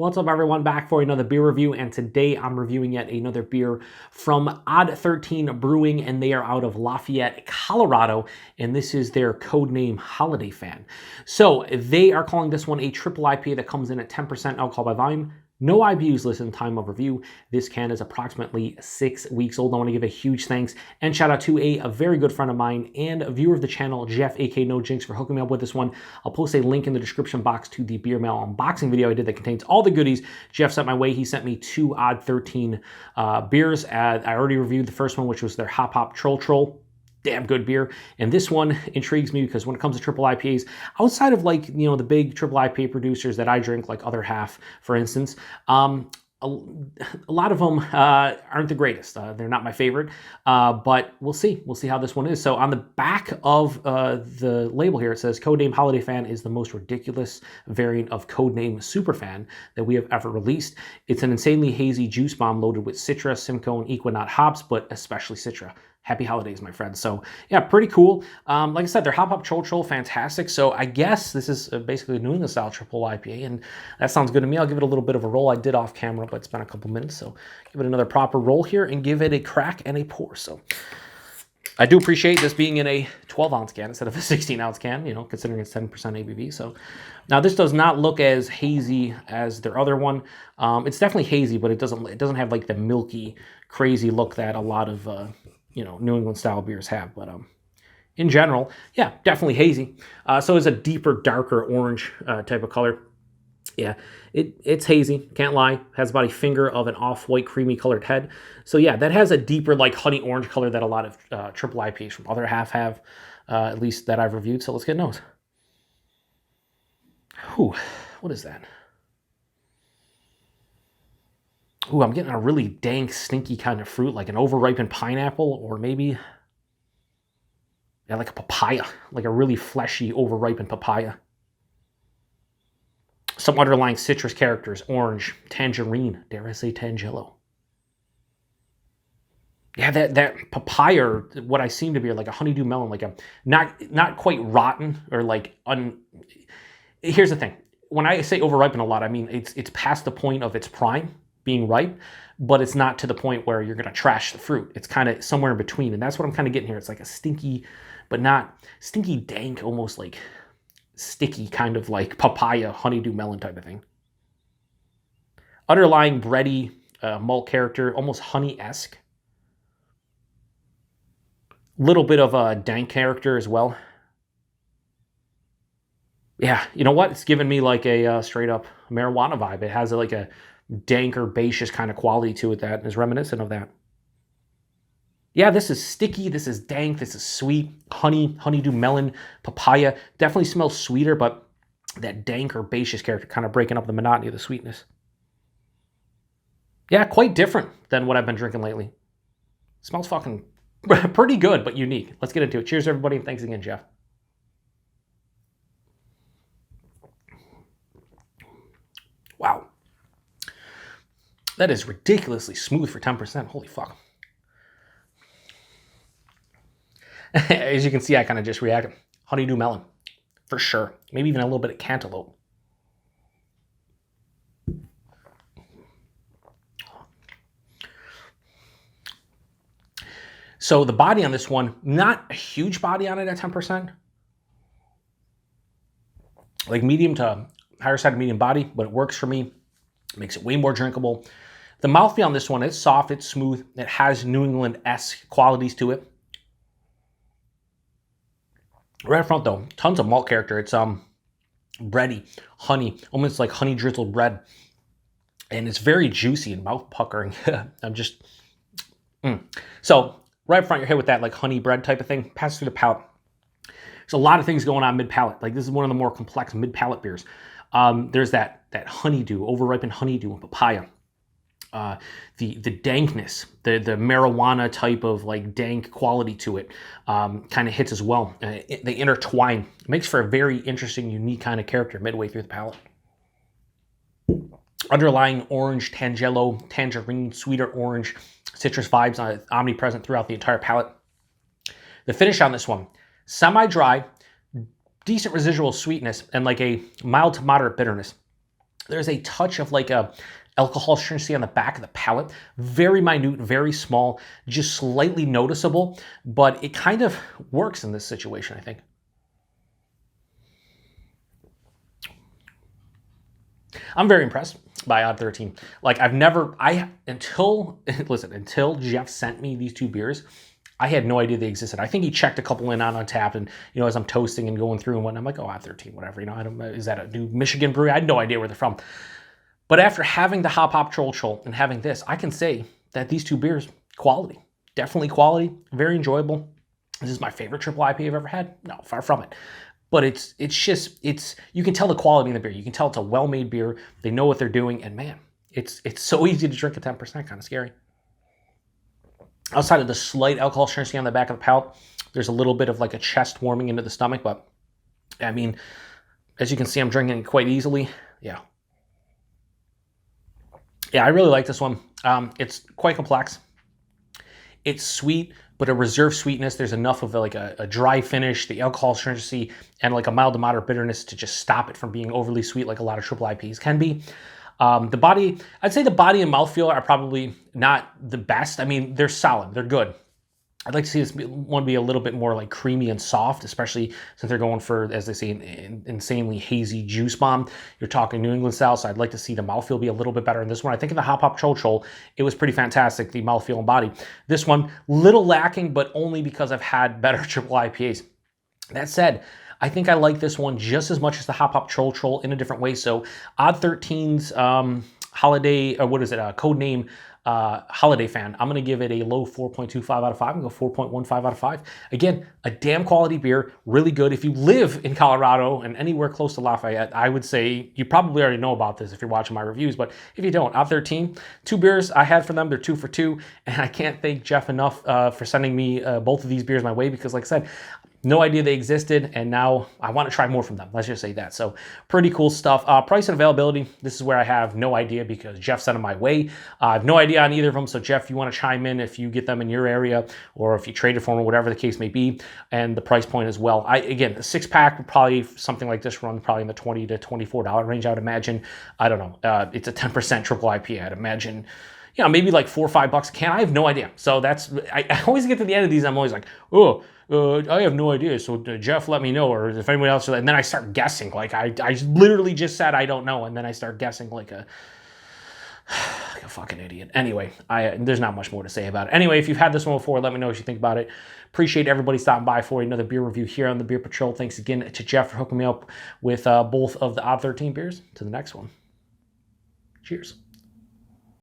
What's up, everyone? Back for another beer review, and today I'm reviewing yet another beer from Odd13 Brewing, and they are out of Lafayette, Colorado, and this is their Codename Holidayfan. So they are calling this one a Triple IPA that comes in at 10% alcohol by volume. No IBUs listed in time of review. This can is approximately 6 weeks old. I want to give a huge thanks and shout out to a very good friend of mine and a viewer of the channel, Jeff, aka NoJinx, for hooking me up with this one. I'll post a link in the description box to the beer mail unboxing video I did that contains all the goodies Jeff sent my way. He sent me 2 Odd13 beers. I already reviewed the first one, which was their PaTroll. Damn good beer. And this one intrigues me because when it comes to triple IPAs, outside of like, you know, the big triple IPA producers that I drink, like Other Half, for instance, a lot of them aren't the greatest. They're not my favorite, but we'll see. We'll see how this one is. So on the back of the label here, it says Codename Holidayfan is the most ridiculous variant of Codename Superfan that we have ever released. It's an insanely hazy juice bomb loaded with Citra, Simcoe and Ekuanot hops, but especially Citra. Happy holidays, my friends. So yeah, pretty cool. Like I said, their hop troll, fantastic. So I guess this is basically a New England style triple IPA, and that sounds good to me. I'll give it a little bit of a roll. I did off camera, but it's been a couple minutes, so give it another proper roll here and give it a crack and a pour. So I do appreciate this being in a 12-ounce can instead of a 16-ounce can, you know, considering it's 10% ABV. So now this does not look as hazy as their other one. It's definitely hazy, but it doesn't have like the milky, crazy look that a lot of you know, New England style beers have. But in general, yeah, definitely hazy. So it's a deeper, darker orange type of color. Yeah, it's hazy, can't lie. Has about a finger of an off-white creamy colored head. So yeah, that has a deeper like honey orange color that a lot of triple IPAs from Other Half have, at least that I've reviewed. So let's get nose. Whew, what is that? Ooh, I'm getting a really dank, stinky kind of fruit, like an overripened pineapple, or maybe, yeah, like a papaya, like a really fleshy, overripened papaya. Some underlying citrus characters, orange, tangerine, dare I say tangelo. Yeah, that papaya, what I seem to be like a honeydew melon, like a not quite rotten or like Here's the thing. When I say overripened a lot, I mean it's past the point of its prime being ripe, but it's not to the point where you're going to trash the fruit. It's kind of somewhere in between, and that's what I'm kind of getting here. It's like a stinky, but not stinky, dank, almost like sticky kind of like papaya, honeydew melon type of thing. Underlying bready malt character, almost honey-esque. Little bit of a dank character as well. Yeah, you know what? It's giving me like a straight up marijuana vibe. It has like a dank herbaceous kind of quality to it that is reminiscent of that. Yeah, this is sticky, this is dank, this is sweet, honeydew melon, papaya. Definitely smells sweeter, but that dank herbaceous character kind of breaking up the monotony of the sweetness. Yeah, quite different than what I've been drinking lately. Smells fucking pretty good, but unique. Let's get into it. Cheers, everybody, and thanks again, Jeff. Wow. That is ridiculously smooth for 10%. Holy fuck. As you can see, I kind of just reacted. Honeydew melon, for sure. Maybe even a little bit of cantaloupe. So the body on this one, not a huge body on it at 10%. Like medium to higher side of medium body, but it works for me. It makes it way more drinkable. The mouthfeel on this one is soft, it's smooth, it has New England-esque qualities to it. Right up front though, tons of malt character. It's bready, honey, almost like honey drizzled bread. And it's very juicy and mouth puckering. I'm just, So right up front, you're hit with that like honey bread type of thing, passes through the palate. There's a lot of things going on mid-palate. Like this is one of the more complex mid-palate beers. There's that honeydew, overripened honeydew and papaya. The dankness, the marijuana type of like dank quality to it kind of hits as well. They intertwine. It makes for a very interesting, unique kind of character midway through the palate. Underlying orange, tangelo, tangerine, sweeter orange, citrus vibes omnipresent throughout the entire palate. The finish on this one, semi-dry, decent residual sweetness, and like a mild to moderate bitterness. There's a touch of like a alcohol stringency on the back of the palate. Very minute, very small, just slightly noticeable, but it kind of works in this situation, I think. I'm very impressed by Odd13. Like until Jeff sent me these two beers, I had no idea they existed. I think he checked a couple in on Untappd, and as I'm toasting and going through and whatnot, I'm like, oh, Odd13, whatever. I don't. Is that a new Michigan brewery? I had no idea where they're from. But after having the Hop PaTroll and having this, I can say that these two beers, quality, definitely quality, very enjoyable. This is my favorite triple IPA I've ever had. No, far from it. But it's you can tell the quality in the beer. You can tell it's a well-made beer. They know what they're doing, and man, it's so easy to drink at 10%. Kind of scary. Outside of the slight alcohol stringency on the back of the palate, there's a little bit of like a chest warming into the stomach. But I mean, as you can see, I'm drinking it quite easily. Yeah, I really like this one. It's quite complex. It's sweet, but a reserved sweetness. There's enough of like a dry finish, the alcohol stringency, and like a mild to moderate bitterness to just stop it from being overly sweet like a lot of triple IPAs can be. The body, I'd say the body and mouthfeel are probably not the best. I mean, they're solid. They're good. I'd like to see this one be a little bit more like creamy and soft, especially since they're going for, as they say, an insanely hazy juice bomb. You're talking New England style, so I'd like to see the mouthfeel be a little bit better in this one. I think in the Hop PaTroll, it was pretty fantastic, the mouthfeel and body. This one, little lacking, but only because I've had better triple IPAs. That said, I think I like this one just as much as the Hop PaTroll in a different way. So Odd13's Codename Holidayfan. I'm going to give it a low 4.25 out of 5. I'm going to go 4.15 out of 5. Again, a damn quality beer, really good. If you live in Colorado and anywhere close to Lafayette, I would say you probably already know about this if you're watching my reviews, but if you don't, Odd13, 2 beers I had for them. They're 2 for 2, and I can't thank Jeff enough for sending me both of these beers my way because, like I said, no idea they existed, and now I want to try more from them. Let's just say that. So pretty cool stuff. Price and availability, this is where I have no idea because Jeff sent them my way. I have no idea on either of them. So Jeff, you want to chime in if you get them in your area or if you traded for them or whatever the case may be, and the price point as well. Again, a 6-pack would probably, something like this, run probably in the $20 to $24 range, I would imagine. I don't know. It's a 10% triple IPA. I'd imagine, maybe like $4 or $5 a can. I have no idea. So that's, I always get to the end of these, I'm always like, oh, I have no idea. So Jeff, let me know, or if anyone else, and then I start guessing. Like I literally just said I don't know, and then I start guessing like a fucking idiot. Anyway, there's not much more to say about it. Anyway, if you've had this one before, let me know what you think about it. Appreciate everybody stopping by for another beer review here on the Beer Patrol. Thanks again to Jeff for hooking me up with both of the Odd13 beers. To the next one. Cheers.